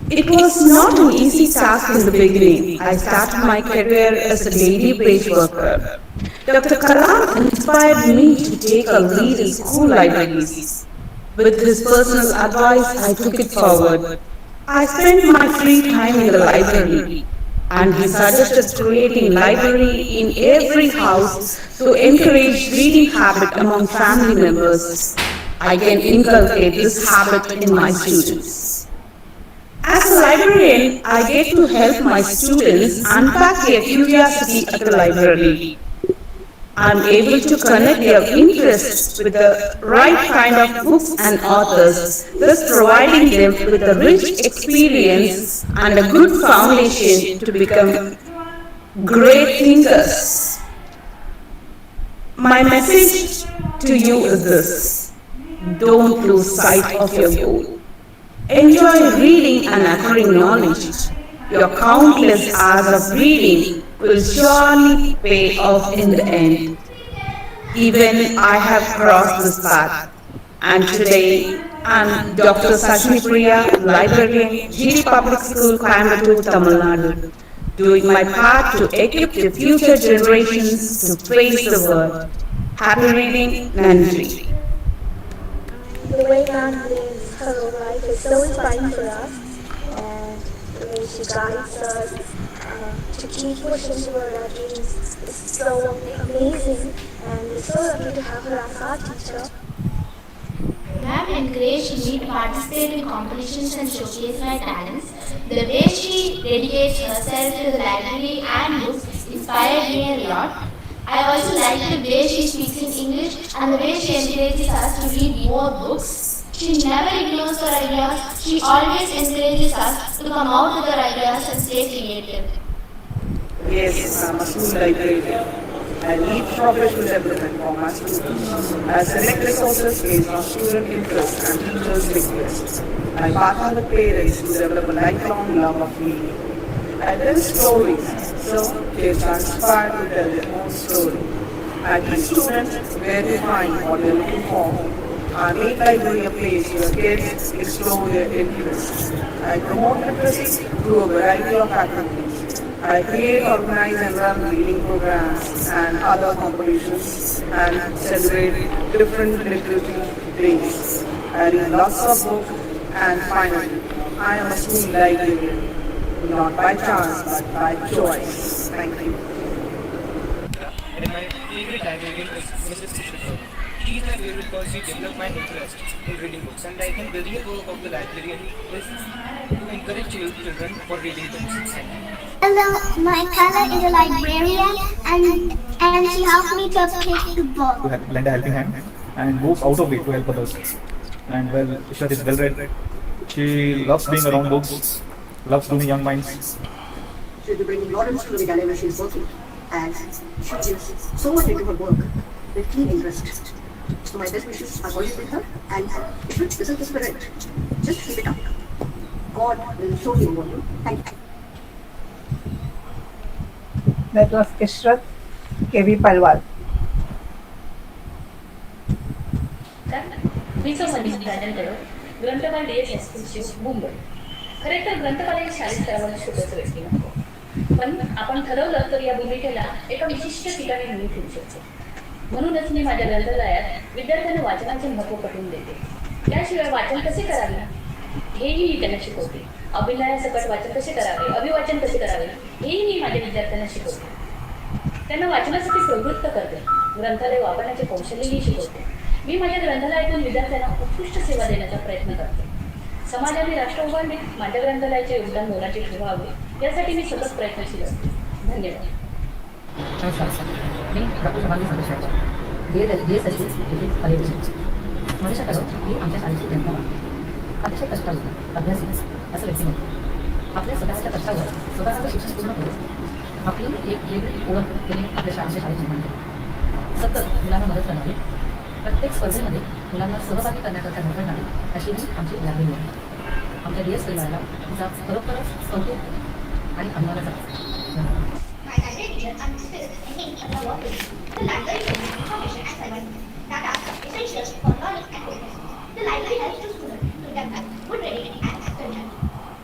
It was not an easy task in the beginning. I started my career as a daily wage worker. Dr. Kalam inspired me to take a lead in school libraries. With his personal advice, I took it forward. I spent my free time in the library, and he suggested creating library in every house to encourage reading habit among family members. I can inculcate this habit in my students. As a librarian, I get to help my students unpack their curiosity at the library. I'm able to connect their interests with the right kind of books and authors, thus providing them with a rich experience and a good foundation to become great thinkers. My message to you is this: Don't lose sight of your goal. Enjoy reading and acquiring knowledge. Your countless hours of reading will surely pay off in the end. Even I have crossed this path. And today, I'm Dr. Sajni Priya, librarian, GD Public School, Coimbatore, Tamil Nadu, doing my part to equip the future generations to face the world. Happy reading, Nandri. The way Mom lives her life is so inspiring for us, and the way she guides us to keep pushing toward our dreams is so amazing, and we're so lucky to have her as our teacher. Ma'am encouraged me to participate in competitions and showcase my talents. The way she dedicates herself to the library and books inspired me a lot. I also like the way she speaks in English and the way she encourages us to read more books. She never ignores her ideas. She always encourages us to come out with our ideas and stay creative. Yes, I'm a school librarian. I lead professional development for my students. I select resources based on student interest and teachers' requests. I partner with parents to develop a lifelong love of reading. I tell stories so kids are inspired to tell their own story. I teach students where to find what they're looking for. I make library a place where kids explore their interests. I promote literacy through a variety of activities. I create, organize and run reading programs and other competitions and celebrate different literature days. I read lots of books and finally, I am a school librarian. Not by chance, but by choice. Thank you. And my favorite librarian is Mrs. Krishna. She is my favorite because she developed my interest in reading books. And I think the real work of the librarian is to encourage children for reading books. Hello, my cousin is a librarian and she helped me to pick the book. To lend a helping hand and goes out of it to help others. And well, Ishrat is well read. She loves being around books, loves doing young minds. She'll be bringing Lawrence to the gallery where she's working, and she is so much into her work with keen interest. So my best wishes are always with her, and this is the spirit. Just keep it up. God will show you what you. Thank you. That was Ishrat K.V. Palwal. मी service presenter ग्रंथपाल DS institute Mumbai. खरे तर ग्रंथपाल शाळेत करावं छोटंसं व्यक्ती नको, पण आपण ठरवलं तर या भूमिकेला एका विशिष्ट ठिकाणी नेऊन ठेवू शकतो. म्हणूनच मी माझ्या ग्रंथालयात विद्यार्थ्यांना वाचनाचे महत्त्व पटवून देते. त्याशिवाय वाचन कसे करावे हेही मी त्यांना शिकवते. अभिनयासकट वाचन कसे करावे, अभिवाचन कसे करावे हेही मी माझ्या विद्यार्थ्यांना शिकवते. त्यांना वाचनासाठी प्रवृत्त करते. ग्रंथालय वापरण्याचे कौशल्यही शिकवते. मी माझ्या ग्रंथालयातून विद्यार्थ्यांना उत्कृष्ट सेवा देण्याचा प्रयत्न करते. समाज आणि राष्ट्र उभारणीत माझ्या ग्रंथालयाचे योगदान मोलाचे ठेवावे यासाठी मी सतत प्रयत्नशील असते. धन्यवाद. मी डॉक्टर समाधी सदस्य म्हणू शकतो की आमच्या शाळेची ग्रंथालय अतिशय कष्टाळू अभ्यासी असं व्यक्तिमत्व आपल्या स्वतःच्या कष्टावर स्वतःचं शिक्षण पूर्ण करून आपली एक वेगळी ओळख केली आपल्या आमच्या शाळेत निर्माण केली. सतत मुलांना मदत करणारी, प्रत्येक स्पर्धेमध्ये मुलांना सहभागी करण्याकरता धडपडणारी अशी ही आमची लायब्ररी आहे. आमच्या DS परिवाराला तिचा खरोखरच कौतुक आणि अभिमानाचा धन्यवाद. My library teacher understood the need of the workplace. The library provides information and services that are essential for learning and progress. The library helps to students to develop good reading and attention.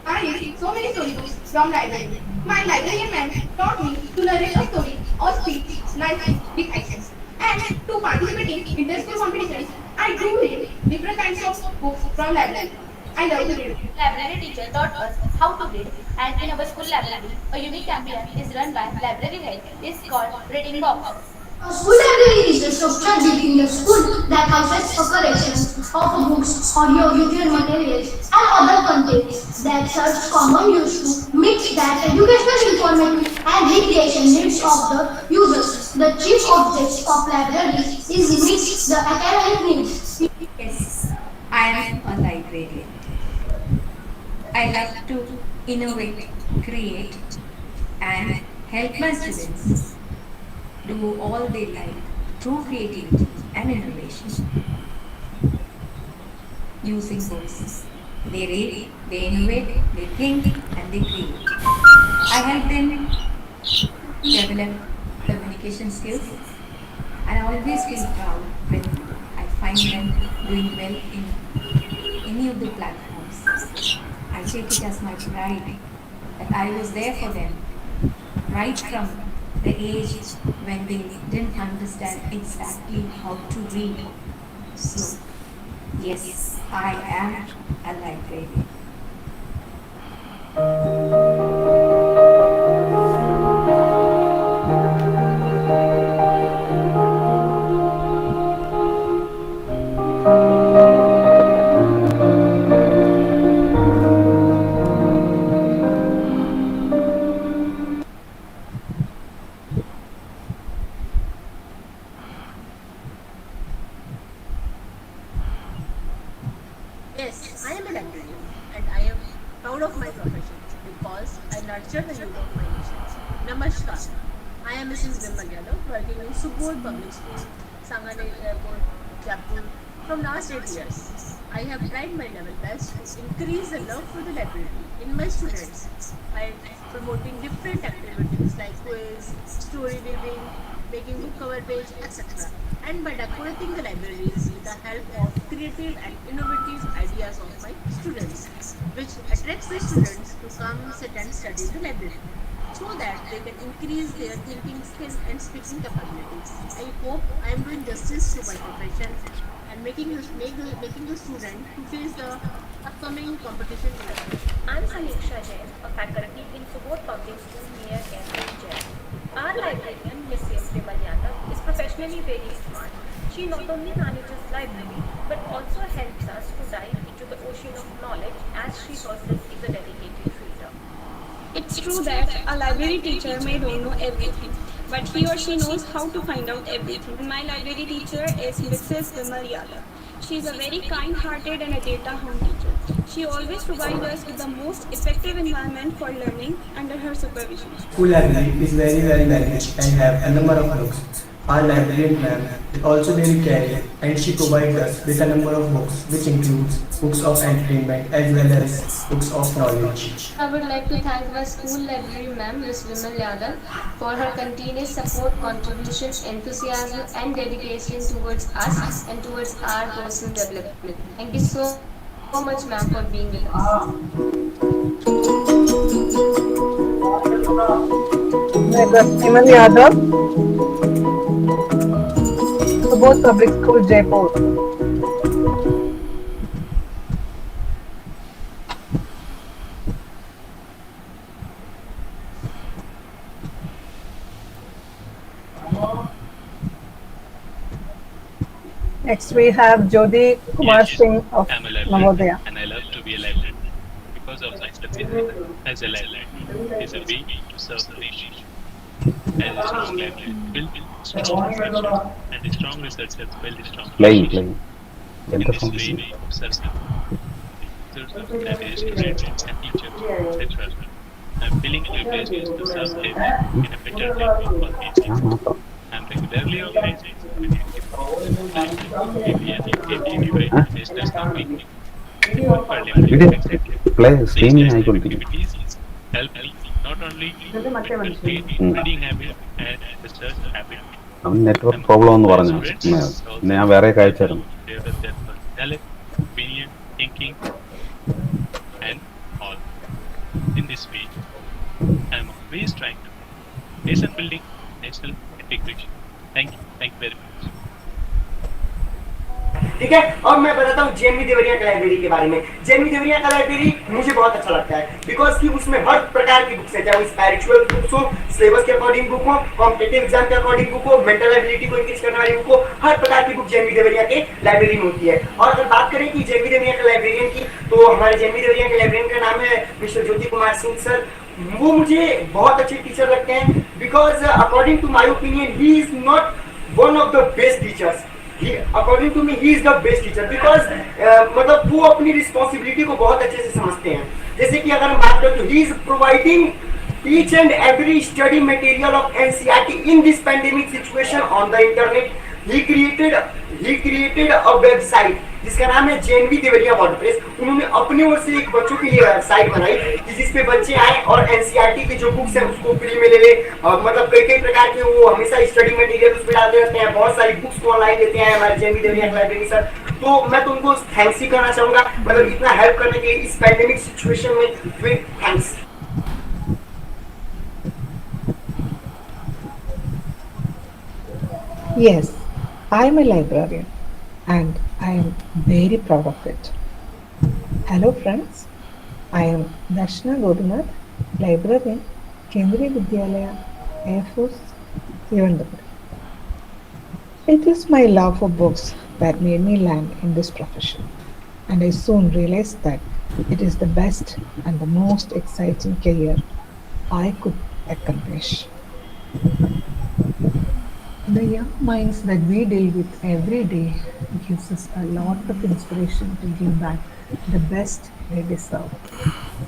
I read so many storybooks from library. My librarian man taught me to narrate a story or speak nicely with accents. And to participate in inter-school competitions, I do read different kinds of books from library. I love to read. Library teacher taught us how to read, and in our school library, a unique campaign is run by Library Health. It's called Reading Box. A school library is a structure within the school that houses a collection of books, audio-visual materials, and other contents that serves common use to meet that educational, informative, and recreation needs of the users. The chief object of libraries is to meet the academic needs. Yes, I am a librarian. I like to innovate, create, and help my students do all they like through creativity and innovation. using books. They read, they innovate, they think, and they create. I help them develop communication skills, and I always feel proud when I find them doing well in any of the platforms. I take it as my pride that I was there for them right from the age when they didn't understand exactly how to read. So, yes, I am a librarian. Yes, I am a librarian and I am proud of my profession because I nurture the youth of my nation. Namaskar. I am Mrs. Vimal Yadav working in Subodh Public School, Sangane Airport, Jaipur from last 8 years. I have tried my level best to increase the love for the library in my students by promoting different activities like quiz, story reading, making book cover page, etc. And by decorating the libraries with the help of creative and innovative ideas of my students, which attracts the students to come sit and study in the library so that they can increase their thinking skills and speaking capabilities. I hope I am doing justice to my profession and making the student to face the upcoming competition in library. I'm Samiksha Jain, a faculty in Subodh Public School near Cambridge, Jaipur. Our librarian, Mrs. Vimal Yadav, is professionally very smart. She not only manages library but also helps us to dive into the ocean of knowledge as she herself is a dedicated reader. It's true that a library teacher may don't know everything, but he or she knows how to find out everything. My library teacher is Mrs. Vimal Yadav. She is a very kind-hearted and a data-home teacher. She always provides us with the most effective environment for learning under her supervision. School library is very large and have a number of books. Our librarian ma'am is also very caring and she provides us with a number of books which includes books of entertainment as well as books of knowledge. I would like to thank my school library ma'am, Ms. Vimal Yadav, for her continuous support, contribution, enthusiasm and dedication towards us and towards our personal development. Thank you so much ma'am for being with us. Vimal Yadav, Subodh Public School, Jaipur. Next we have Jyoti Kumar Singh of I'm a librarian Navodaya. and I love to be a librarian because of my studies as a librarian is a way to serve the nation. As a strong librarian build strong research and a strong researcher build a strong nation. In this way of serving as students and teachers, etc. I'm feeling libraries to serve them in a better way for each. I'm regularly organizing with national company. Play streaming ആയിക്കൊണ്ടിരിക്കും. Help me not only inculcate reading habit and research habit. അവൻ network problem എന്ന് പറഞ്ഞു. പിന്നെ ഞാൻ വേറെ അയച്ചായിരുന്നു. Develop their personality, opinion, thinking, and all. In this way, I am always trying to nation building, national integration. Thank you very much. ठीक है, और मैं बताता हूँ जेएमवी देवरिया का लाइब्रेरी के बारे में। जेएमवी देवरिया का लाइब्रेरी मुझे बहुत अच्छा लगता है बिकॉज कि उसमें हर प्रकार की बुक्स है, चाहे वो स्पिरिचुअल बुक्स हो, सिलेबस के अकॉर्डिंग बुक हो, कॉम्पिटिटिव एग्जाम के अकॉर्डिंग बुक हो, मेंटल एबिलिटी को इंक्रीज करने वाली बुक हो, हर प्रकार की बुक जेएमवी देवरिया के लाइब्रेरी में होती है। और अगर बात करें कि जेएमवी देवरिया के लाइब्रेरियन की, तो हमारे जेएमवी देवरिया के लाइब्रेरियन का नाम है मिस्टर ज्योति कुमार सिंह सर। वो मुझे बहुत अच्छे टीचर लगते हैं because according to my opinion he is not one of the best teachers. According to me he is the best teacher because मतलब वो अपनी रिस्पॉन्सिबिलिटी को बहुत अच्छे से समझते हैं। जैसे कि अगर हम बात करें तो he is providing each and every study material of NCERT in this pandemic situation on the internet. He created a website जिसका नाम है जेनवी देवरिया वर्डप्रेस। उन्होंने अपने ओर से एक बच्चों के लिए वेबसाइट बनाई कि जिसपे बच्चे आए और एनसीईआरटी की जो बुक्स है उसको फ्री में ले ले। मतलब कई कई प्रकार के वो हमेशा स्टडी मटेरियल उसमें डालते रहते हैं, बहुत सारी बुक्स को ऑनलाइन देते हैं हमारे जेनवी देवरिया लाइब्रेरी सर। तो मैं तुमको थैंक्स ही करना चाहूंगा, मतलब इतना हेल्प करने के इस पैंडेमिक सिचुएशन में, फिर thanks. Yes, I am a librarian and I am very proud of it. Hello friends, I am Darshana Godunath, librarian, Kendriya Vidyalaya, Air Force, Trivandrum. It is my love for books that made me land in this profession, and I soon realized that it is the best and the most exciting career I could accomplish. The young minds that we deal with every day gives us a lot of inspiration to give back the best they deserve.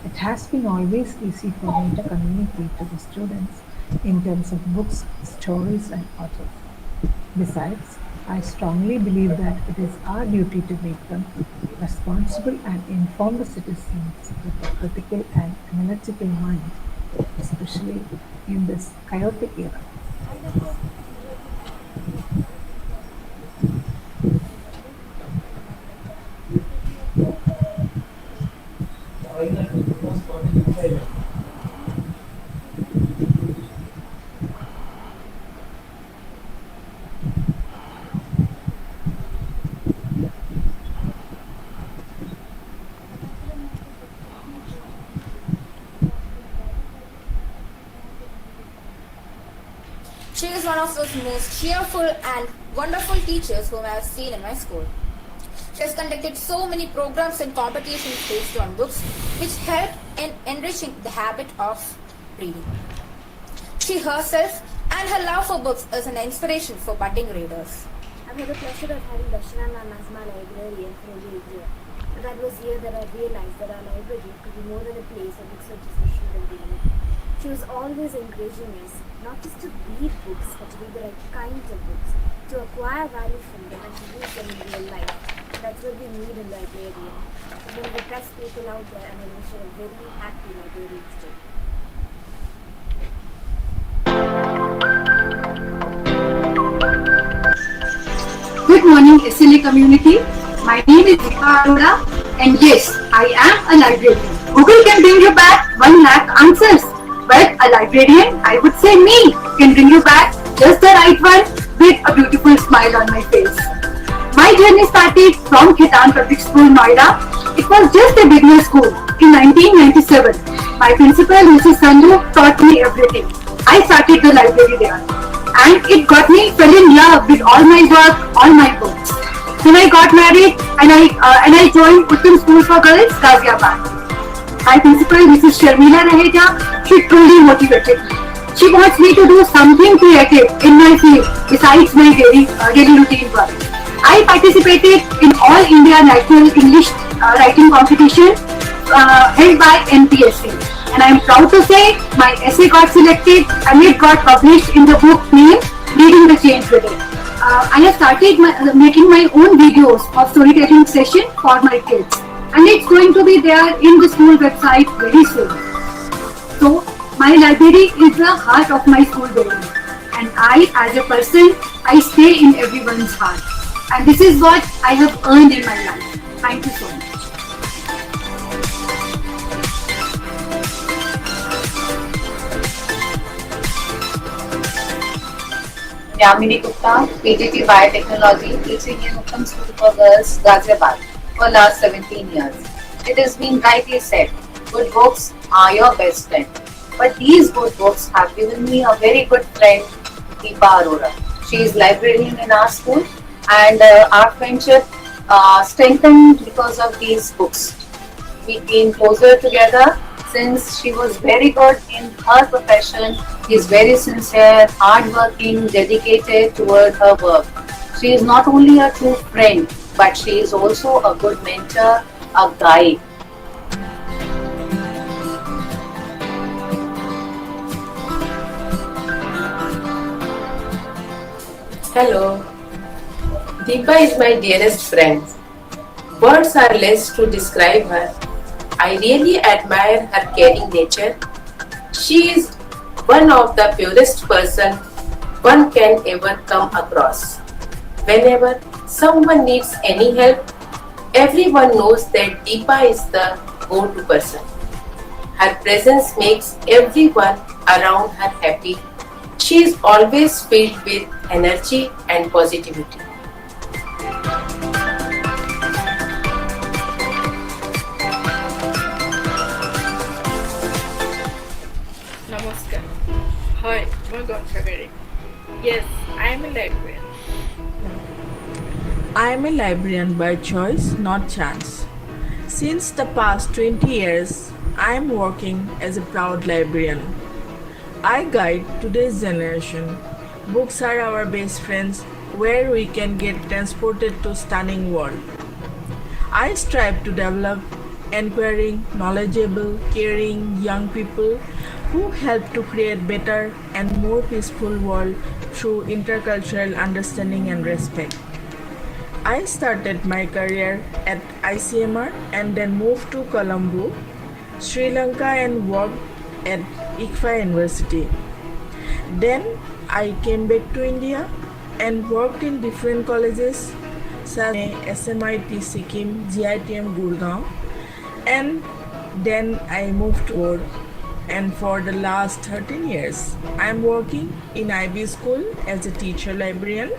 It has been always easy for me to communicate to the students in terms of books, stories and authors. Besides, I strongly believe that it is our duty to make them responsible and informed citizens with a critical and analytical mind, especially in this chaotic era. She is one of those most cheerful and wonderful teachers whom I have seen in my school. She has conducted so many programs and competitions based on books, which help in enriching the habit of reading. She herself and her love for books is an inspiration for budding readers. I've had the pleasure of having Darshana ma'am as my librarian for nearly a year. That was here that I realized that our library could be more than a place where books are just issued and given. She was always encouraging us not just to read books, but to read the right kinds of books, to acquire value from them and to use them in real life. That's what we need in Librarian. She's one of the best people out there, and I wish her a very happy librarian's day. Good morning, SLA community. My name is Deepa Arora, and yes, I am a librarian. Google can bring you back 1 lakh answers, but a librarian, I would say me, can bring you back just the right one with a beautiful smile on my face. My journey started from Khitan Public School, Noida. It was just a beginner school. In 1997, my principal, Mrs. Sandhu, taught me everything. I started the library there, and it got me fell in love with all my work, all my books. Then I got married and I joined Uttam School for Girls, Ghaziabad. My principal, Mrs. Sharmila Raheja, she truly motivated me. She wants me to do something creative in my field besides my daily routine work. I participated in All India National English Writing Competition held by NPSC, and I am proud to say my essay got selected and it got published in the book named Leading the Change Within. I have started making my own videos of storytelling session for my kids, and it's going to be there in the school website very soon. So my library is the heart of my school building, and I, as a person, I stay in everyone's heart, and this is what I have earned in my life. Thank you so much. Yamini Gupta, PGT Biotechnology, teaching in Uttam School for Girls, Ghaziabad, for last 17 years. It has been rightly said, good books are your best friend. But these good books have given me a very good friend, Deepa Arora. She is librarian in our school, and our friendship strengthened because of these books. We came closer together since she was very good in her profession. She is very sincere, hardworking, dedicated toward her work. She is not only a true friend, but she is also a good mentor, a guide. Hello, Deepa is my dearest friend. Words are less to describe her. I really admire her caring nature. She is one of the purest person one can ever come across. Whenever someone needs any help, everyone knows that Deepa is the go-to person. Her presence makes everyone around her happy. She is always filled with energy and positivity. Namaskar. Hi, my God, Kaveri. Yes, I am a librarian. I am a librarian by choice, not chance. Since the past 20 years, I am working as a proud librarian. I guide today's generation. Books are our best friends where we can get transported to stunning world. I strive to develop inquiring, knowledgeable, caring young people who help to create better and more peaceful world through intercultural understanding and respect. I started my career at ICMR and then moved to Colombo, Sri Lanka and worked at ICFA University. Then I came back to India and worked in different colleges such as SMIT Sikkim, GITM Gurgaon, and then I moved to work. And for the last 13 years, I am working in IB school as a teacher librarian,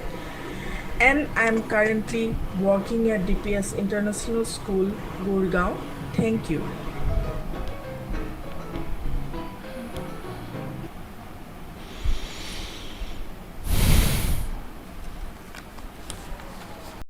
and I am currently working at DPS International School, Gurgaon. Thank you.